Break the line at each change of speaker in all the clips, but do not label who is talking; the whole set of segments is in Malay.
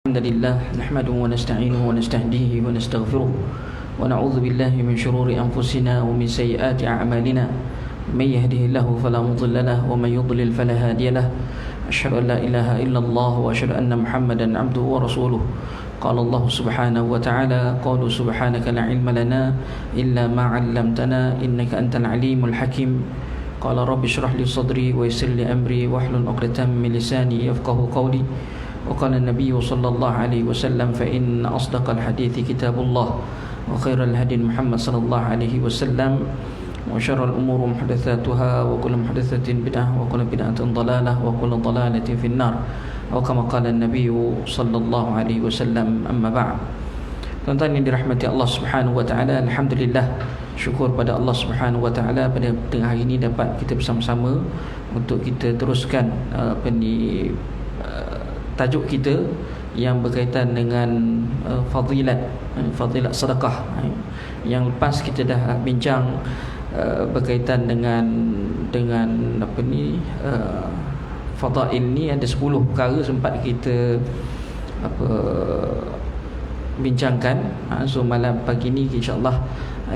الحمد لله نحمده ونستعينه ونستهديه ونستغفره ونعوذ بالله من شرور أنفسنا ومن سيئات أعمالنا من يهده الله فلا مضل له ومن يضلل فلا هادي له أشهد أن لا إله إلا الله وأشهد أن محمدا عبده ورسوله قال الله سبحانه وتعالى قالوا سبحانك لا علم لنا إلا ما علمتنا إنك أنت العليم الحكيم قال رب اشرح لي صدري ويسر لي أمري واحلل عقدة من لساني يفقهوا قولي وقال النبي صلى الله عليه وسلم فإن أصدق الحديث كتاب الله وخير الهدي محمد صلى الله عليه وسلم وشر الأمور محدثاتها وكل محدثة بدعة وكل بدعة ضلالة وكل ضلالة في النار أو كما قال النبي صلى الله عليه وسلم أما بعد. Tuan-tuan yang dirahmati Allah Subhanahu wa taala, alhamdulillah, syukur pada Allah Subhanahu wa taala pada tengah hari ini dapat kita bersama-sama untuk kita teruskan tajuk kita yang berkaitan dengan fadilat sedekah. Yang lepas kita dah bincang berkaitan dengan fadail ni, ada 10 perkara sempat kita bincangkan. So malam pagi ni insya-Allah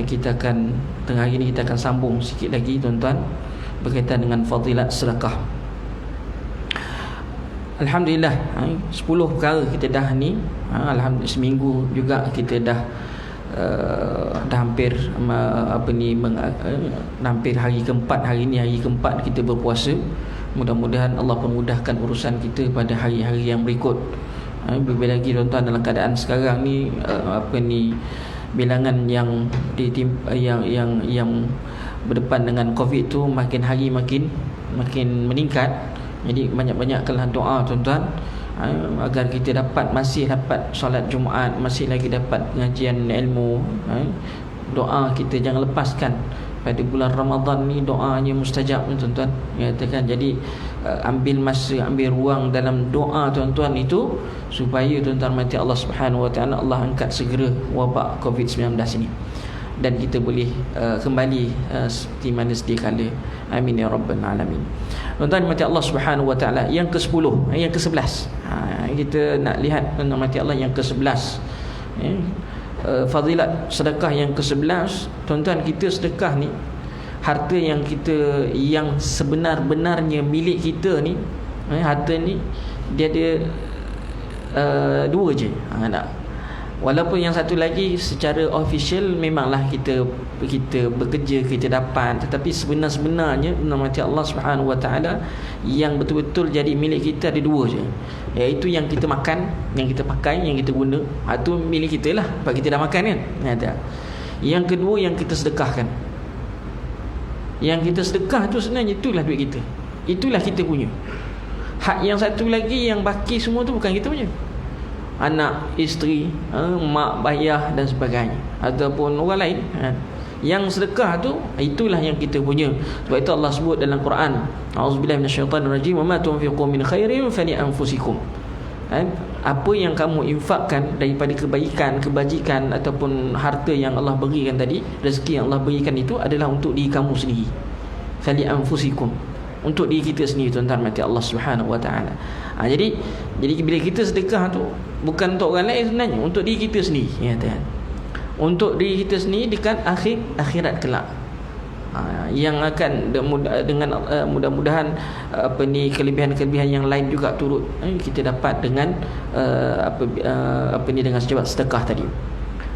kita akan, tengah hari ni kita akan sambung sikit lagi tuan-tuan berkaitan dengan fadilat sedekah. Alhamdulillah, 10 perkara kita dah ni, alhamdulillah seminggu juga kita dah hampir hampir hari keempat. Hari ni hari keempat kita berpuasa. Mudah-mudahan Allah permudahkan urusan kita pada hari-hari yang berikut. Lebih lagi tuan-tuan, dalam keadaan sekarang ni bilangan yang berdepan dengan Covid tu makin hari makin meningkat. Jadi banyak-banyakkanlah doa tuan-tuan, agar kita masih dapat solat Jumaat, masih lagi dapat pengajian ilmu. Doa kita jangan lepaskan. Pada bulan Ramadan ni doanya mustajab tuan-tuan. Katakan, jadi ambil masa, ambil ruang dalam doa tuan-tuan itu, supaya tuan-tuan mati Allah Subhanahu wa taala, Allah angkat segera wabak Covid-19 ini dan kita boleh kembali seperti mana sedia kala. Amin ya rabbal alamin. Tuan-tuan mati Allah Subhanahu wa taala, yang ke-10, yang ke-11. Kita nak lihat tuan-tuan mati Allah yang ke-11. Fadilat sedekah yang ke-11. Tuan-tuan, kita sedekah ni, harta yang sebenar-benarnya milik kita ni, harta ni dia ada dua je. Walaupun yang satu lagi secara official memanglah kita bekerja, kita dapat, tetapi sebenarnya mati Allah Subhanahu wa taala yang betul-betul jadi milik kita ada dua je, iaitu yang kita makan, yang kita pakai, yang kita guna. Itu milik kita lah, sebab kita dah makan kan. Yang kedua, yang kita sedekahkan. Yang kita sedekah tu sebenarnya itulah duit kita, itulah kita punya. Hak yang satu lagi yang baki semua tu bukan kita punya. Anak, isteri, mak, bayah dan sebagainya, ataupun orang lain. Yang sedekah tu, itulah yang kita punya. Sebab itu Allah sebut dalam Quran, a'udzubillahi minasyaitanirrajim, wa ma tunfiqu min khairin fali anfusikum. Apa yang kamu infakkan daripada kebaikan, kebajikan ataupun harta yang Allah berikan tadi, rezeki yang Allah berikan itu adalah untuk diri kamu sendiri. Fali anfusikum, untuk diri kita sendiri tuan-tuan mati Allah Subhanahu wa taala. Jadi bila kita sedekah tu bukan untuk orang lain sebenarnya, untuk diri kita sendiri, tuan. Untuk diri kita sendiri dekat akhirat kelak. Yang akan dengan mudah-mudahan kelebihan-kelebihan yang lain juga turut kita dapat dengan dengan sebab sedekah tadi.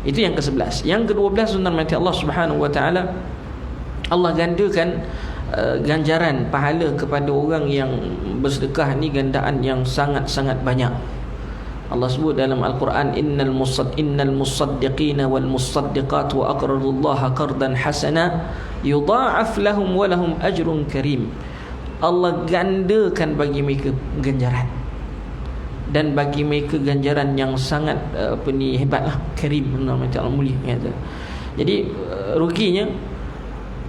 Itu yang ke-11. Yang ke-12 tuan-tuan mati Allah Subhanahu wa taala, Allah gandakan ganjaran pahala kepada orang yang bersedekah ni, gandaan yang sangat-sangat banyak. Allah sebut dalam Al-Quran, innal musaddiqina wal musaddiqat wa aqradullaha qardan hasana yudha'af lahum wa lahum ajrun karim. Allah gandakan bagi mereka ganjaran, dan bagi mereka ganjaran yang sangat hebatlah, karim, Allah mulia. Jadi ruginya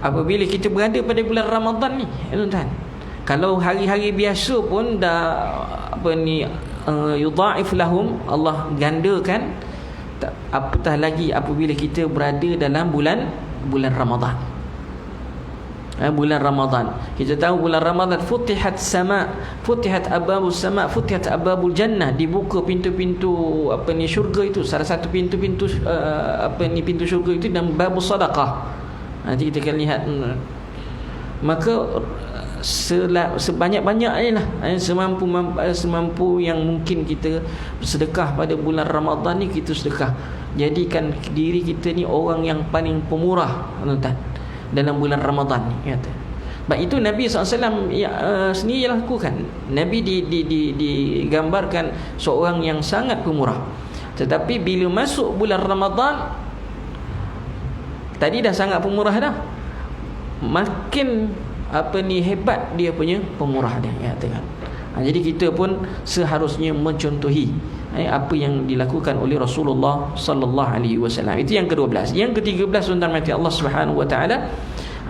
apabila kita berada pada bulan Ramadan ni, tuan-tuan. Kalau hari-hari biasa pun dah yudha'if lahum, Allah gandakan, apatah lagi apabila kita berada dalam bulan Ramadan. bulan Ramadan. Kita tahu bulan Ramadan futihat abwabus sama, futihat abwabul jannah, dibuka pintu-pintu syurga itu. Salah satu pintu-pintu pintu syurga itu dan babus sedekah. Nanti kita akan lihat. Maka sebanyak-banyaknya lah, semampu yang mungkin kita sedekah pada bulan Ramadan ni, kita sedekah. Jadikan diri kita ni orang yang paling pemurah, tuan-tuan, dalam bulan Ramadan ni, kata. Sebab itu Nabi SAW sendiri lakukan. Nabi digambarkan seorang yang sangat pemurah. Tetapi bila masuk bulan Ramadan, tadi dah sangat pemurah dah, makin hebat dia punya pemurah dia, kata kan. Jadi kita pun seharusnya mencontohi apa yang dilakukan oleh Rasulullah sallallahu alaihi wasallam. Itu yang ke-12. Yang ke-13, tuan-tuan mati Allah Subhanahu wa taala,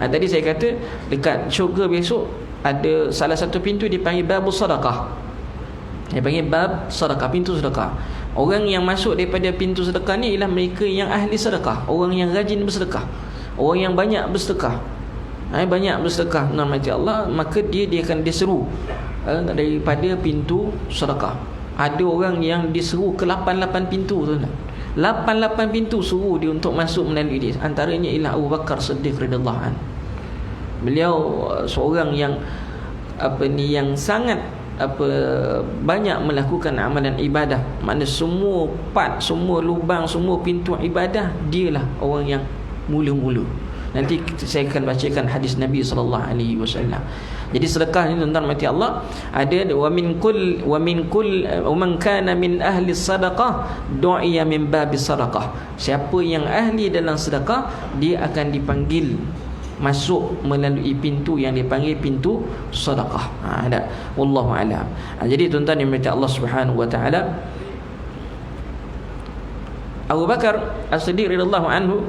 tadi saya kata dekat syurga besok ada salah satu pintu dipanggil babus sedekah. Dia panggil bab sedekah, pintu sedekah. Orang yang masuk daripada pintu sedekah ni ialah mereka yang ahli sedekah, orang yang rajin bersedekah, orang yang banyak bersedekah. Banyak bersedekah, tuan-tuan mati Allah, maka dia akan diseru daripada pintu sedekah. Ada orang yang diseru ke 88 pintu, tuan-tuan. 88 pintu suruh dia untuk masuk melalui dia. Antaranya ialah Abu Bakar Siddiq radhiyallahu anhu. Beliau seorang yang yang sangat banyak melakukan amalan ibadah. Maknanya semua part, semua lubang, semua pintu ibadah, dialah orang yang mula-mula. Nanti saya akan bacakan hadis Nabi sallallahu alaihi wasallam. Jadi sedekah ni, tuan-tuan mati Allah, ada wa man kana min ahli sadaqah du'iya min babi sadaqah. Siapa yang ahli dalam sedekah, dia akan dipanggil masuk melalui pintu yang dipanggil pintu sedekah. Ada wallahu alam. Jadi tuan-tuan yang mati Allah Subhanahu wa taala, Abu Bakar As-Siddiq radhiyallahu anhu,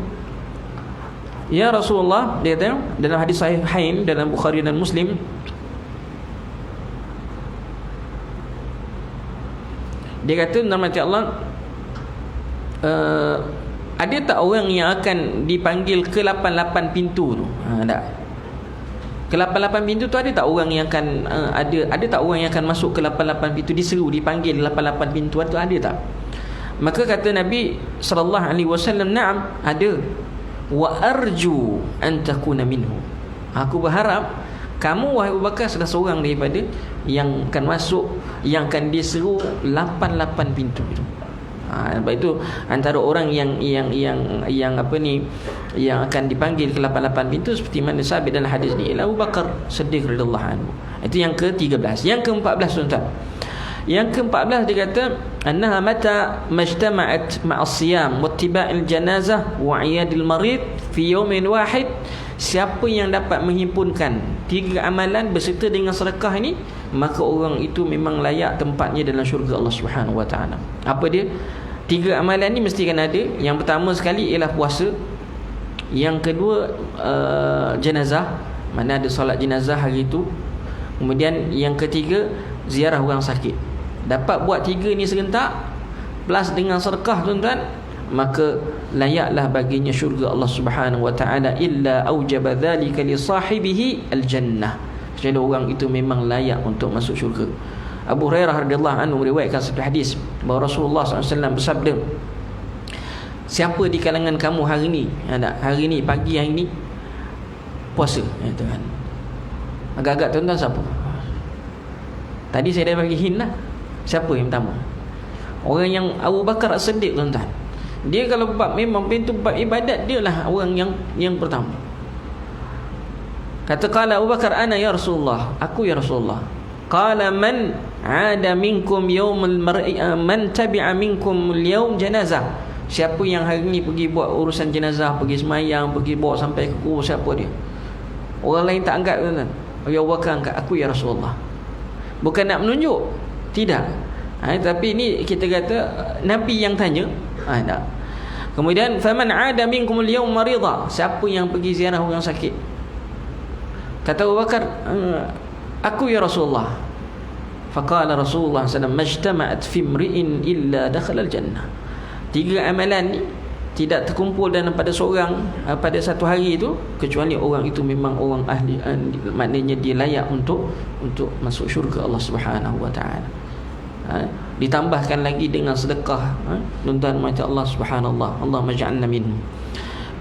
ya Rasulullah, dia kata dalam hadis sahihain dalam Bukhari dan Muslim, dia kata, nama Allah, ada tak orang yang akan dipanggil ke 88 pintu tu? Tak. Ke 88 pintu tu ada tak orang yang akan ada tak orang yang akan masuk ke 88 pintu, diseru, dipanggil 88 pintu tu, ada tak? Maka kata Nabi sallallahu alaihi wasallam, na'am, ada. Wa arju an takuna minhu. Aku berharap kamu, wahai Abu Bakar, salah seorang daripada yang akan masuk, yang akan diseru 88 pintu itu. Sebab itu antara orang yang akan dipanggil ke 88 pintu seperti mana sabit dalam hadis ni ialah Abu Bakar Siddiq radhiyallahu anhu. Itu yang ke-13. Yang ke-14, tuan-tuan. Yang ke-14 dia kata, annaha mata majtama'at ma'as siyam wa ittiba'il janazah wa 'iyadil marid fi yawmin wahid. Siapa yang dapat menghimpunkan 3 amalan berserta dengan sedekah ini, maka orang itu memang layak tempatnya dalam syurga Allah Subhanahu wa taala. Apa dia? 3 amalan ni mesti kan ada. Yang pertama sekali ialah puasa. Yang kedua jenazah, mana ada solat jenazah hari itu. Kemudian yang ketiga ziarah orang sakit. Dapat buat 3 ni serentak plus dengan sedekah, tuan-tuan, maka layaklah baginya syurga Allah Subhanahu wa taala, illa aujaba dzalika li sahibihi al-jannah. Jadi orang itu memang layak untuk masuk syurga. Abu Hurairah radhiyallahu anhu meriwayatkan satu hadis bahawa Rasulullah SAW bersabda, siapa di kalangan kamu hari ni pagi hari ni puasa, tuan. Agak-agak tuan-tuan siapa? Tadi saya dah bagi hint lah. Siapa yang pertama? Orang yang Abu Bakar As-Siddiq, tuan-tuan. Dia kalau memang pintu bab ibadat, dia lah orang yang pertama. Kata qala Abu Bakar, ana ya Rasulullah, aku ya Rasulullah. Qala man ada minkum yaumul mar'i man tabi'a minkum al-yawm janazah. Siapa yang hari ni pergi buat urusan jenazah, pergi semayang, pergi bawa sampai ke kubur, siapa dia? Orang lain tak angkat, tuan-tuan. Abu Bakar angkat, aku ya Rasulullah. Bukan nak menunjuk, tidak. Tapi ini kita kata Nabi yang tanya. Tak. Kemudian faman 'ada minkum al-yawm marida, siapa yang pergi ziarah orang sakit? Kata Abu Bakar, aku ya Rasulullah. Faqala Rasulullah sallallahu alaihi wasallam, majtama'at fi imri'in illa dakhala al-jannah. 3 amalan ni tidak terkumpul dalam pada seorang pada satu hari itu, kecuali orang itu memang orang ahli, maknanya dia layak untuk masuk syurga Allah Subhanahu wa taala. Ditambahkan lagi dengan sedekah, tuan-tuan macam Allah Subhanallah, Allah maj'alna minhum.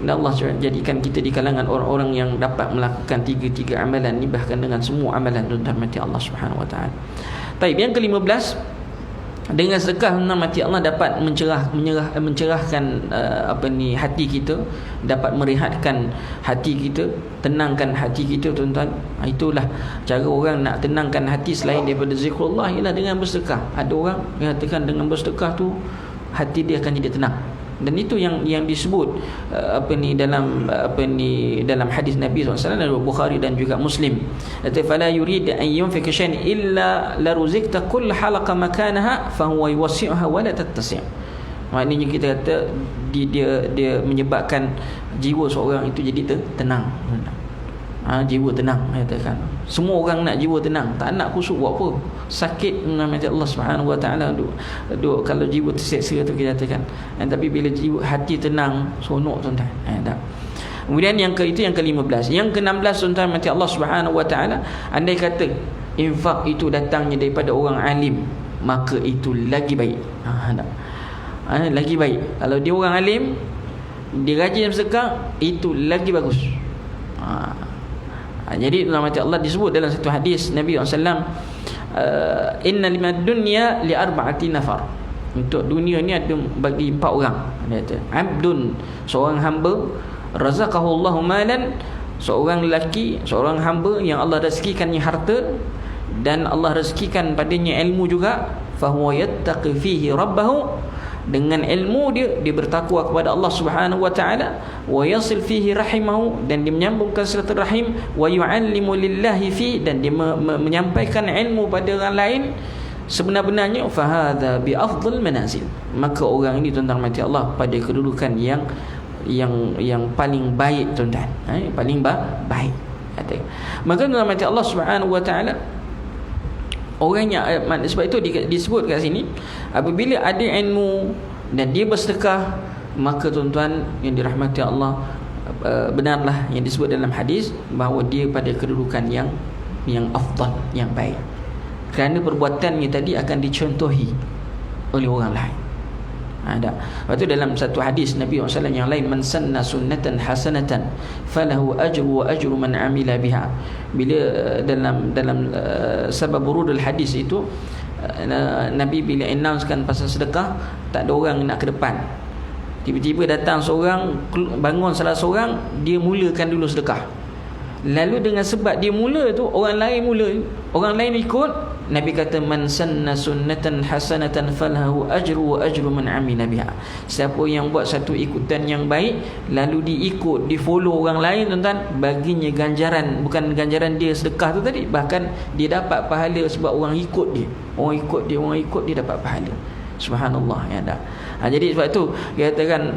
Dan Allah jadikan kita di kalangan orang-orang yang dapat melakukan tiga amalan ni, bahkan dengan semua amalan, tuan-tuan macam Allah Subhanahu wa taala. Baik, yang ke-15, dengan sedekah mati Allah dapat mencerahkan hati kita, dapat merehatkan hati kita, tenangkan hati kita, tuan-tuan. Itulah cara orang nak tenangkan hati selain daripada zikrullah, ialah dengan bersedekah. Ada orang yang katakan dengan bersedekah tu hati dia akan jadi tenang. Dan itu yang disebut dalam hadis Nabi SAW dalam Bukhari dan juga Muslim. Fala yurid an yunfik shay'an illa la ruzikta kull halaqa makanaha fa huwa yuwasi'uha wa la tattasi'. Maknanya kita kata dia menyebabkan jiwa seorang itu jadi tenang. Jiwa tenang, katakan. Semua orang nak jiwa tenang, tak nak kusuk buat apa. Sakit nama Allah Subhanahu wa taala duk kalau jiwa terseksa tu kita katakan. Tapi bila jiwa hati tenang, sonok, tuan-tuan. Kemudian yang ke-15. Yang ke-16, tuan-tuan mati Allah Subhanahu wa taala, andai kata infak itu datangnya daripada orang alim, maka itu lagi baik. Lagi baik. Kalau dia orang alim, dia rajin bersedekah, itu lagi bagus. Jadi Allah disebut dalam satu hadis Nabi SAW, inna limad dunya li arba'ati nafar. Untuk dunia ni ada bagi 4 orang. Dia kata, abdun, seorang hamba, razaqahu Allahu malan, seorang lelaki, seorang hamba yang Allah rezekikannya harta dan Allah rezekikan padanya ilmu juga, fahuwa yattaqi fihi rabbahu, dengan ilmu dia bertakwa kepada Allah Subhanahu wa taala, wa yasil fihi rahimahu, dan dia menyambungkan silaturahim, wa yu'allimu lillahi fi, dan dia menyampaikan ilmu pada orang lain sebenar-benarnya, fa hadza bi afdal manazil. Maka orang ini, tuan-tuan mati Allah, pada kedudukan yang paling baik, tuan-tuan. Paling baik. Maka tuan-tuan mati Allah Subhanahu wa taala, orangnya, sebab itu disebut kat sini, apabila ada ilmu dan dia bersedekah, maka tuan-tuan yang dirahmati Allah, benarlah yang disebut dalam hadis bahawa dia pada kedudukan yang afdal, yang baik, kerana perbuatannya tadi akan dicontohi oleh orang lain. Lepas tu dalam satu hadis Nabi SAW yang lain, man sanna sunnatan hasanatan falahu ajru wa ajru man amila biha. Bila dalam sebab urudul hadis itu, Nabi bila announcekan pasal sedekah, tak ada orang nak ke depan. Tiba-tiba datang seorang, bangun salah seorang, dia mulakan dulu sedekah. Lalu dengan sebab dia mula tu, orang lain ikut. Nabi kata, man sanna sunnatan hasanatan falahu ajru wa ajru man amila biha. Siapa yang buat satu ikutan yang baik, lalu diikut, di follow orang lain, tuan-tuan, baginya ganjaran, bukan ganjaran dia sedekah tu tadi, bahkan dia dapat pahala sebab orang ikut dia. Orang ikut dia dapat pahala. Subhanallah, ya dah. Jadi sebab tu kita katakan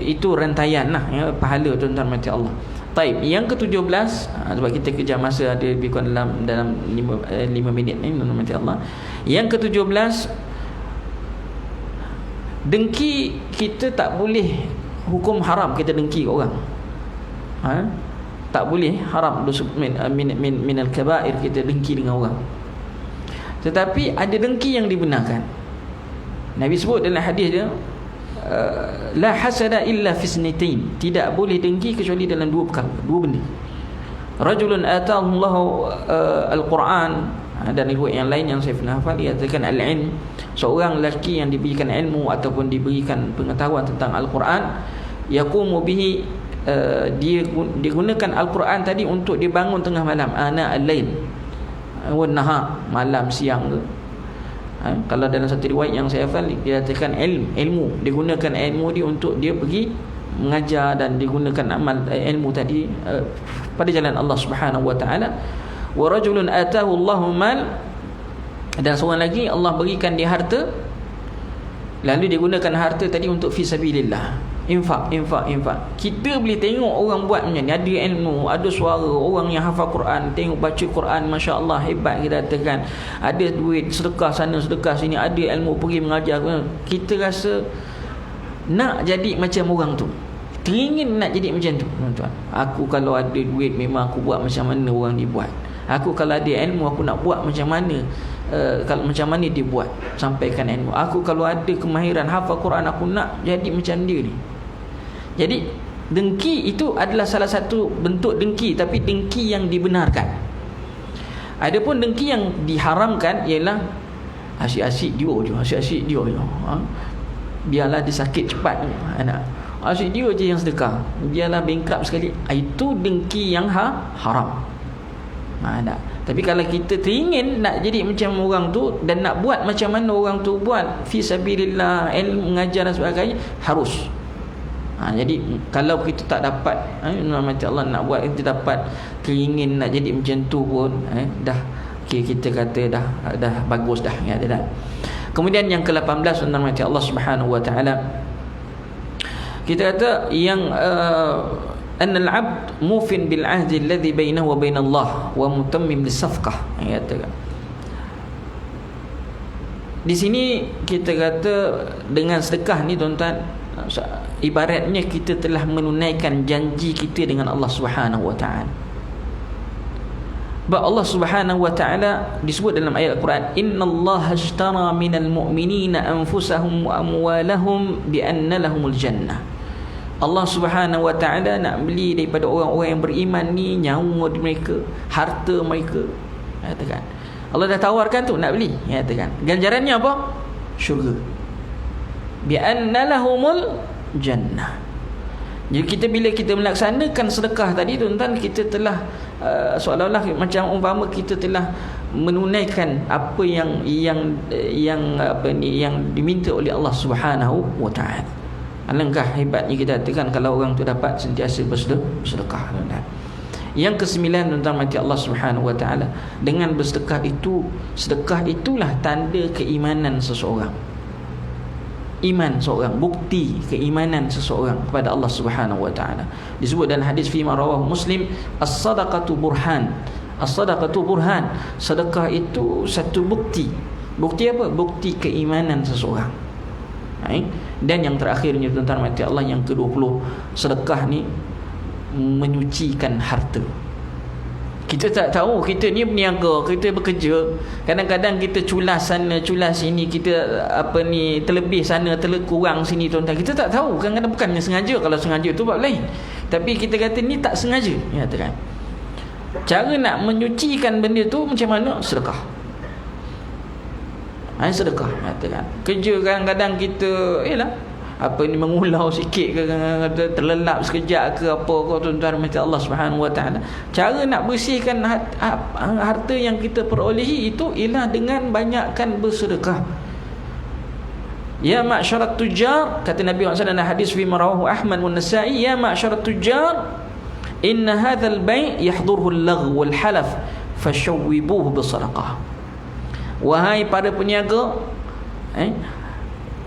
itu rantaian lah, ya, pahala, tuan-tuan mati Allah. Baik, yang ke-17, sebab kita kejar masa ada lebih kurang dalam 5 minit ni, tuan-tuan mati Allah. Yang ke-17, dengki kita tak boleh, hukum haram kita dengki orang. Tak boleh, haram, min al-kabair kita dengki dengan orang. Tetapi ada dengki yang dibenarkan. Nabi sebut dalam hadis dia, la hasada illa fi isnitain, tidak boleh dengki kecuali dalam 2 perkara, 2 benda. Rajulun ataahu Allah al-Quran, dan riwayat yang lain yang saya pernah hafal, dia katakan al-ilm, seorang lelaki yang diberikan ilmu ataupun diberikan pengetahuan tentang Al-Quran, yaqumu bihi, dia gunakan Al-Quran tadi untuk dia bangun tengah malam, ana al-lail wa nahar, malam siang ke. Kalau dalam satu riwayat yang saya hafal, dia katakan ilmu, dia gunakan ilmu dia untuk dia pergi mengajar, dan digunakan amal ilmu tadi pada jalan Allah Subhanahu wa taala. Wa rajulun ataahu Allahu mal, dan seorang lagi Allah berikan dia harta, lalu dia gunakan harta tadi untuk fi sabilillah, infak. Kita boleh tengok orang buat macam ni, ada ilmu, ada suara, orang yang hafal Quran, tengok baca Quran, masya-Allah, hebat, kita katakan. Ada duit, sedekah sana sedekah sini, ada ilmu, pergi mengajar. Kita rasa nak jadi macam orang tu, teringin nak jadi macam tu, tuan-tuan. Aku kalau ada duit memang aku buat macam mana orang ni buat. Aku kalau ada ilmu aku nak buat macam mana, kalau macam mana dia buat, sampaikan ilmu. Aku kalau ada kemahiran hafal Quran, aku nak jadi macam dia ni. Jadi dengki itu adalah salah satu bentuk dengki, tapi dengki yang dibenarkan. Adapun dengki yang diharamkan ialah asyik-asyik dia je, asyik-asyik dia je. Biarlah dia sakit cepat anak. Asyik dia je yang sedekah. Biarlah bankrupt sekali. Itu dengki yang haram. Tak. Tapi kalau kita teringin nak jadi macam orang tu dan nak buat macam mana orang tu buat, fi sabilillah, ilmu mengajar dan sebagainya, harus. Jadi kalau kita tak dapat, macam Allah nak buat, kita dapat teringin nak jadi macam tu pun, dah kita kata dah bagus dah, ya tak. Kemudian yang ke-18 macam Allah Subhanahu wa taala, kita kata yang annal 'abd mufin bil 'ahdi alladhi bainahu wa bain Allah wa mutammim lis-safqah. Di sini kita kata dengan sedekah ni tuan-tuan, ibaratnya kita telah menunaikan janji kita dengan Allah Subhanahu wa taala. Sebab Allah Subhanahu wa taala disebut dalam ayat Al-Quran, innallaha ashtara minal mu'minina anfusahum wa amwalahum bi anna lahumul jannah. Allah Subhanahu wa taala nak beli daripada orang-orang yang beriman ni nyawa mereka, harta mereka. Katakan Allah dah tawarkan tu nak beli, katakan ganjarannya apa? Syurga. Bi anna lahumul jannah. Jadi kita bila kita melaksanakan sedekah tadi tuan-tuan, kita telah seolah-olah macam umpama kita telah menunaikan apa yang diminta oleh Allah Subhanahu wa taala. Alangkah hebatnya kita katakan kalau orang tu dapat sentiasa bersedekah, tuan-tuan. Yang ke-9 tuan-tuan mati Allah Subhanahu wa taala, dengan bersedekah itu, sedekah itulah tanda keimanan seseorang. Iman seorang, bukti keimanan seseorang kepada Allah Subhanahu wa taala. Disebut dalam hadis fi ma rawahu Muslim, as-sadaqatu burhan. As-sadaqatu burhan. Sedekah itu satu bukti. Bukti apa? Bukti keimanan seseorang. Dan yang terakhirnya tuan-tuan mati Allah, yang ke-20, sedekah ni menyucikan harta. Kita tak tahu, kita ni berniaga, kita bekerja, kadang-kadang kita culas sana, culas sini, kita terlebih sana, kurang sini tuan-tuan. Kita tak tahu, kadang-kadang bukannya sengaja. Kalau sengaja tu bab lain, tapi kita kata ni tak sengaja, kan. Cara nak menyucikan benda tu macam mana? Sedekah. Sedekah, katakan. Kerja kadang-kadang kita mengulau sikit ke, terlelap sekejap ke apa ke, tuan-tuan macam Allah Subhanahu wa taala. Cara nak bersihkan harta yang kita perolehi itu ialah dengan banyakkan bersedekah. Ya ma'syarat tujar, kata Nabi SAW dalam hadis fi rawahu Ahmad wa Nasa'i, ya ma'syarat tujar, inna hadzal bai' yahdhuruhu al-lagh wal halaf fashawwibuhu bisadaqah. Wahai para peniaga,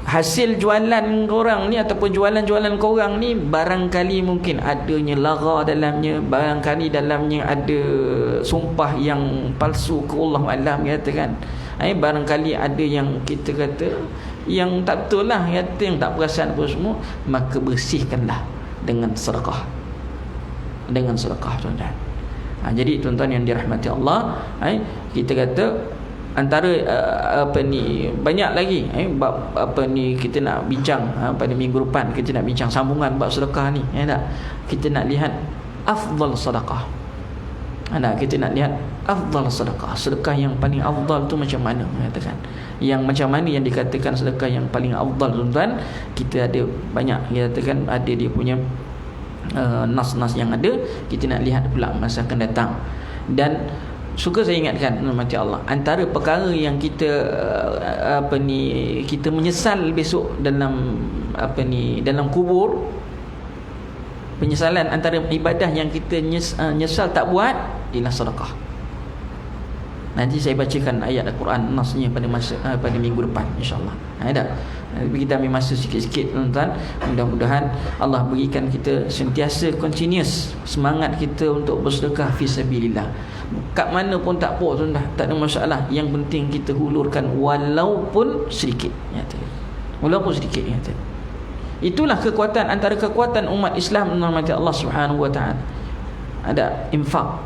hasil jualan korang ni ataupun jualan-jualan korang ni barangkali mungkin adanya lara dalamnya, barangkali dalamnya ada sumpah yang palsu ke Allah alam, katakan. Barangkali ada yang kita kata yang tak betul lah, kata, yang tak perasan apa semua, maka bersihkanlah dengan sedekah. Dengan sedekah, tuan-tuan. Jadi tuan-tuan yang dirahmati Allah, kita kata antara banyak lagi bab kita nak bincang pada minggu depan. Kita nak bincang sambungan bab sedekah ni, tak? Kita nak lihat afdal sedekah. Kita nak lihat afdal sedekah, sedekah yang paling afdal tu macam mana, katakan. Yang macam mana yang dikatakan sedekah yang paling afdal, tuan-tuan. Kita ada banyak, kita katakan ada dia punya nas-nas yang ada. Kita nak lihat pula masa akan datang. Dan suka saya ingatkan mati Allah, antara perkara yang kita kita menyesal besok dalam dalam kubur, penyesalan antara ibadah yang kita nyesal tak buat ialah sedekah. Nanti saya bacakan ayat Al-Quran nasnya pada minggu depan, insya-Allah. Tapi kita ambil masa sikit-sikit, tuan-tuan. Mudah-mudahan Allah berikan kita sentiasa continuous semangat kita untuk bersedekah fi sabilillah. Kat mana pun tak apa, tuan-tuan, tak ada masalah. Yang penting kita hulurkan walaupun sedikit, walaupun sedikit, Itulah kekuatan, antara kekuatan umat Islam menghormati Allah Subhanahu wa taala. Ada infak.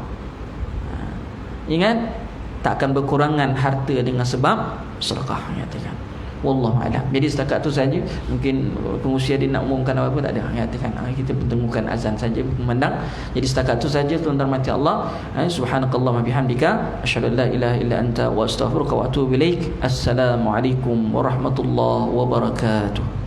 Ingat, tak akan berkurangan harta dengan sebab sedekah, nyatakan. Wallahu a'lam. Jadi setakat tu saja. Mungkin pengusia dia nak umumkan apa-apa tak ada. Nyatakan kita pertemukan azan saja memandang. Jadi setakat tu saja, tuan-tuan mati Allah. Subhanakallahumma bihamdika asyhadu an la ilaha illa anta wa astaghfiruka wa atubu ilaik. Assalamualaikum warahmatullahi wabarakatuh.